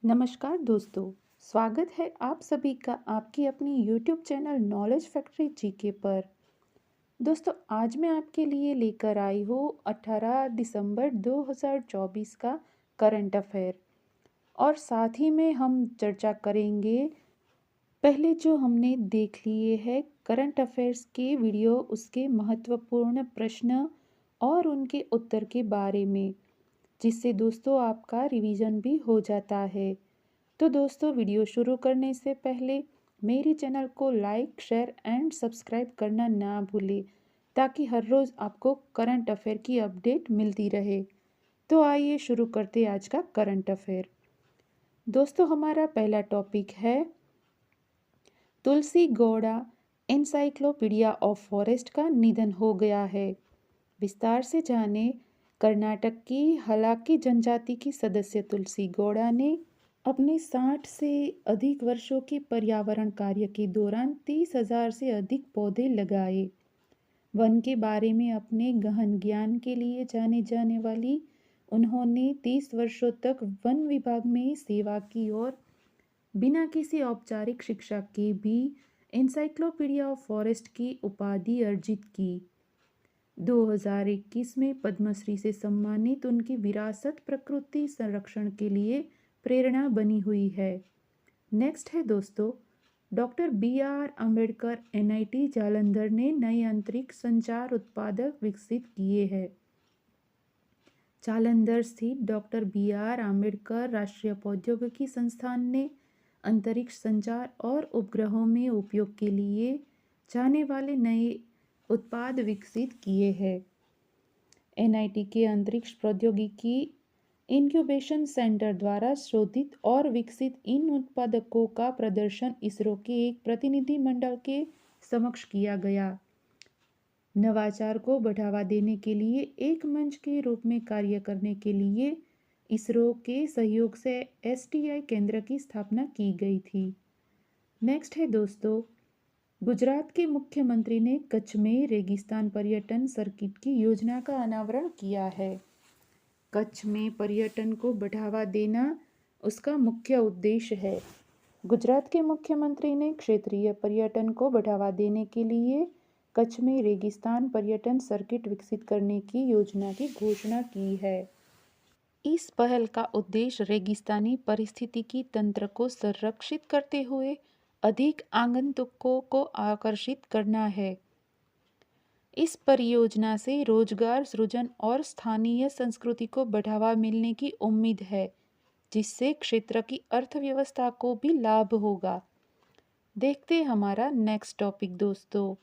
नमस्कार दोस्तों। स्वागत है आप सभी का आपकी अपनी YouTube channel knowledge factory GK पर। दोस्तों, आज मैं आपके लिए लेकर आई हूँ 18 दिसंबर 2024 का करंट अफेयर और साथ ही में हम चर्चा करेंगे पहले जो हमने देख लिए हैं करंट अफेयर्स के वीडियो, उसके महत्वपूर्ण प्रश्न और उनके उत्तर के बारे में, जिससे दोस्तों आपका रिवीजन भी हो जाता है। तो दोस्तों, वीडियो शुरू करने से पहले मेरी चैनल को लाइक, शेयर एंड सब्सक्राइब करना ना भूलें, ताकि हर रोज़ आपको करंट अफेयर की अपडेट मिलती रहे। तो आइए शुरू करते आज का करंट अफेयर। दोस्तों, हमारा पहला टॉपिक है तुलसी गौड़ा एनसाइक्लोपीडिया ऑफ फॉरेस्ट का निधन हो गया है। विस्तार से जाने। कर्नाटक की हलाकी जनजाति की सदस्य तुलसी गौड़ा ने अपने 60 से अधिक वर्षों के पर्यावरण कार्य के दौरान 30,000 से अधिक पौधे लगाए। वन के बारे में अपने गहन ज्ञान के लिए जाने जाने वाली उन्होंने 30 वर्षों तक वन विभाग में सेवा की और बिना किसी औपचारिक शिक्षा के भी एनसाइक्लोपीडिया ऑफ फॉरेस्ट की उपाधि अर्जित की। 2021 में पद्मश्री से सम्मानित उनकी विरासत प्रकृति संरक्षण के लिए प्रेरणा बनी हुई है। नेक्स्ट है दोस्तों, doctor BR Ambedkar NIT Jalandhar ने नए अंतरिक्ष संचार उत्पादक विकसित किए हैं। जालंधर स्थित डॉक्टर BR अम्बेडकर राष्ट्रीय प्रौद्योगिकी संस्थान ने अंतरिक्ष संचार और उपग्रहों में उपयोग के लिए जाने वाले नए उत्पाद विकसित किए हैं। NIT के अंतरिक्ष प्रौद्योगिकी इंक्यूबेशन सेंटर द्वारा शोधित और विकसित इन उत्पादकों का प्रदर्शन इसरो के एक प्रतिनिधिमंडल के समक्ष किया गया। नवाचार को बढ़ावा देने के लिए एक मंच के रूप में कार्य करने के लिए इसरो के सहयोग से STI केंद्र की स्थापना की गई थी। नेक्स्ट है दोस्तों, गुजरात के मुख्यमंत्री ने कच्छ में रेगिस्तान पर्यटन सर्किट की योजना का अनावरण किया है। कच्छ में पर्यटन को बढ़ावा देना उसका मुख्य उद्देश्य है। गुजरात के मुख्यमंत्री ने क्षेत्रीय पर्यटन को बढ़ावा देने के लिए कच्छ में रेगिस्तान पर्यटन सर्किट विकसित करने की योजना की घोषणा की है। इस पहल का उद्देश्य रेगिस्तानी पारिस्थितिकी तंत्र को संरक्षित करते हुए अधिक आगंतुकों को आकर्षित करना है। इस परियोजना से रोजगार सृजन और स्थानीय संस्कृति को बढ़ावा मिलने की उम्मीद है, जिससे क्षेत्र की अर्थव्यवस्था को भी लाभ होगा। देखते हैं हमारा नेक्स्ट टॉपिक दोस्तों।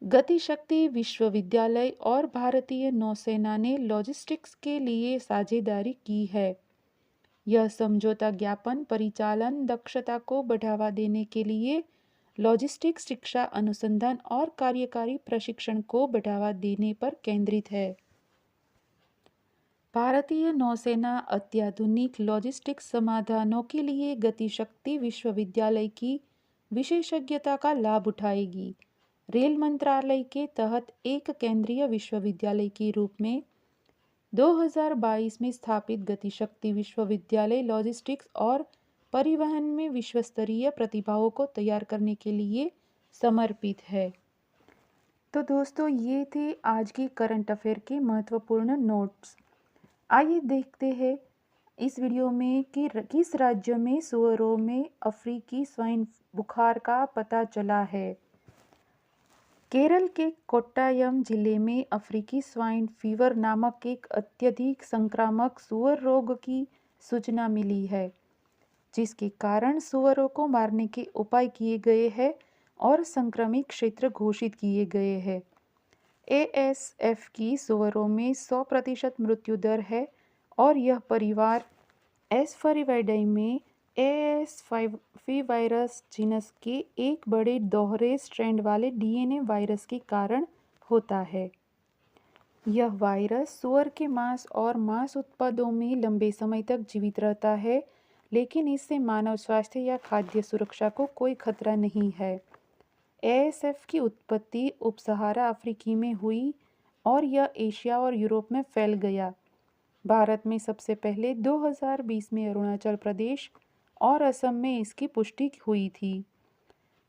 गतिशक्ति विश्वविद्यालय और भारतीय नौसेना ने लॉजिस्टिक्स के लिए साझेदारी की है। यह समझौता ज्ञापन परिचालन दक्षता को बढ़ावा देने के लिए लॉजिस्टिक्स शिक्षा, अनुसंधान और कार्यकारी प्रशिक्षण को बढ़ावा देने पर केंद्रित है। भारतीय नौसेना अत्याधुनिक लॉजिस्टिक्स समाधानों के लिए गतिशक्ति विश्वविद्यालय की विशेषज्ञता का लाभ उठाएगी। रेल मंत्रालय के तहत एक केंद्रीय विश्वविद्यालय के रूप में 2022 में स्थापित गतिशक्ति विश्वविद्यालय लॉजिस्टिक्स और परिवहन में विश्वस्तरीय प्रतिभाओं को तैयार करने के लिए समर्पित है। तो दोस्तों, ये थे आज की करंट अफेयर के महत्वपूर्ण नोट्स। आइए देखते हैं इस वीडियो में कि किस राज्य में सुअरों में अफ्रीकी स्वाइन बुखार का पता चला है। केरल के कोट्टायम जिले में अफ्रीकी स्वाइन फीवर नामक एक अत्यधिक संक्रामक सुअर रोग की सूचना मिली है, जिसके कारण सुअरों को मारने के उपाय किए गए हैं और संक्रमित क्षेत्र घोषित किए गए हैं। ASF की सुअरों में 100% मृत्यु दर है और यह परिवार एस्फरिविडाई में AS5 वायरस जीनस के एक बड़े दोहरे स्ट्रैंड वाले DNA वायरस के कारण होता है। यह वायरस सुअर के मांस और मांस उत्पादों में लंबे समय तक जीवित रहता है, लेकिन इससे मानव स्वास्थ्य या खाद्य सुरक्षा को कोई खतरा नहीं है। ASF की उत्पत्ति उपसहारा अफ्रीकी में हुई और यह एशिया और यूरोप में फैल गया। भारत में सबसे पहले 2020 में अरुणाचल प्रदेश और असम में इसकी पुष्टि हुई थी।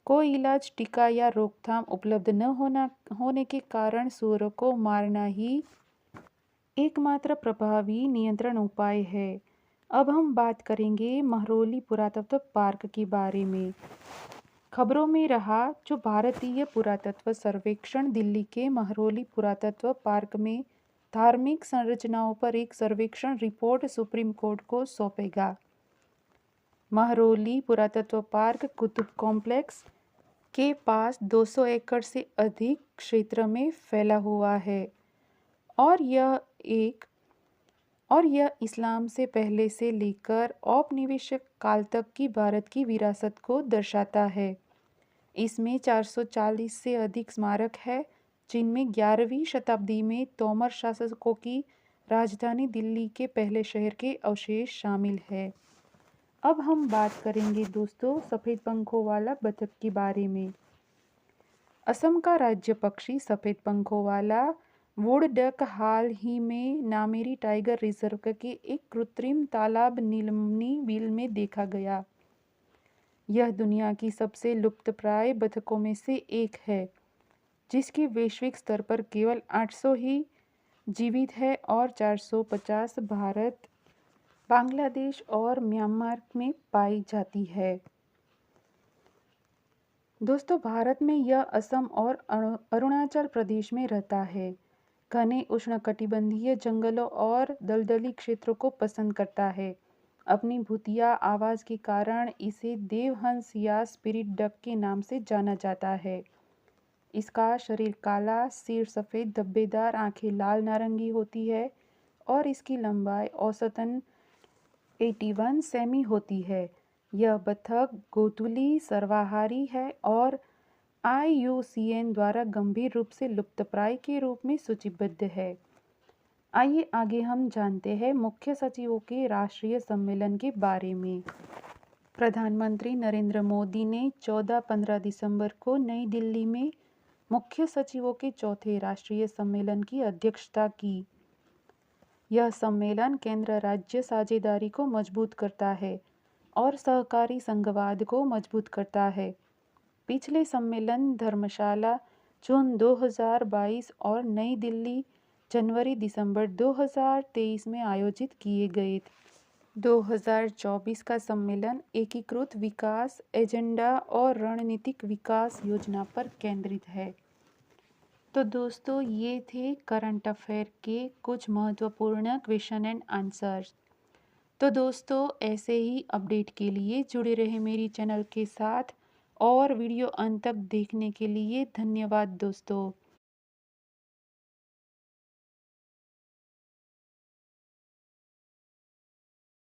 कोई इलाज, टीका या रोकथाम उपलब्ध न होने के कारण सूअरों को मारना ही एकमात्र प्रभावी नियंत्रण उपाय है। अब हम बात करेंगे महरौली पुरातत्व पार्क के बारे में। खबरों में रहा जो भारतीय पुरातत्व सर्वेक्षण दिल्ली के महरौली पुरातत्व पार्क में धार्मिक संरचनाओं पर एक सर्वेक्षण रिपोर्ट सुप्रीम कोर्ट को सौंपेगा। महरौली पुरातत्व पार्क कुतुब कॉम्प्लेक्स के पास 200 एकड़ से अधिक क्षेत्र में फैला हुआ है और यह इस्लाम से पहले से लेकर औपनिवेशिक काल तक की भारत की विरासत को दर्शाता है। इसमें 440 से अधिक स्मारक है, जिनमें 11वीं शताब्दी में तोमर शासकों की राजधानी दिल्ली के पहले शहर के अवशेष शामिल है। अब हम बात करेंगे दोस्तों सफ़ेद पंखों वाला बतख के बारे में। असम का राज्य पक्षी सफ़ेद पंखों वाला वुड डक हाल ही में नामेरी टाइगर रिजर्व के एक कृत्रिम तालाब नीलमनी बिल में देखा गया। यह दुनिया की सबसे लुप्तप्राय बतखों में से एक है, जिसकी वैश्विक स्तर पर केवल 800 ही जीवित है और 450 भारत, बांग्लादेश और म्यांमार में पाई जाती है। दोस्तों भारत में यह असम और अरुणाचल प्रदेश में रहता है। घने उष्णकटिबंधीय जंगलों और दलदली क्षेत्रों को पसंद करता है। अपनी भूतिया आवाज़ के कारण इसे देवहंस या स्पिरिट डक के नाम से जाना जाता है। इसका शरीर काला, सिर सफ़ेद, धब्बेदार, आंखें लाल नारंगी होती है और इसकी लंबाई औसतन 81 सेमी होती है। यह बतख गोधूली सर्वाहारी है और IUCN द्वारा गंभीर रूप से लुप्तप्राय के रूप में सूचीबद्ध है। आइए आगे हम जानते हैं मुख्य सचिवों के राष्ट्रीय सम्मेलन के बारे में। प्रधानमंत्री नरेंद्र मोदी ने 14-15 दिसंबर को नई दिल्ली में मुख्य सचिवों के चौथे राष्ट्रीय सम्मेलन की अध्यक्षता की। यह सम्मेलन केंद्र राज्य साझेदारी को मजबूत करता है और सहकारी संघवाद को मजबूत करता है। पिछले सम्मेलन धर्मशाला जून 2022 और नई दिल्ली जनवरी-दिसंबर 2023 में आयोजित किए गए थे। 2024 का सम्मेलन एकीकृत विकास एजेंडा और रणनीतिक विकास योजना पर केंद्रित है। तो दोस्तों ये थे करंट अफेयर के कुछ महत्वपूर्ण क्वेश्चन एंड आंसर्स। तो दोस्तों ऐसे ही अपडेट के लिए जुड़े रहे मेरी चैनल के साथ और वीडियो अंत तक देखने के लिए धन्यवाद दोस्तों।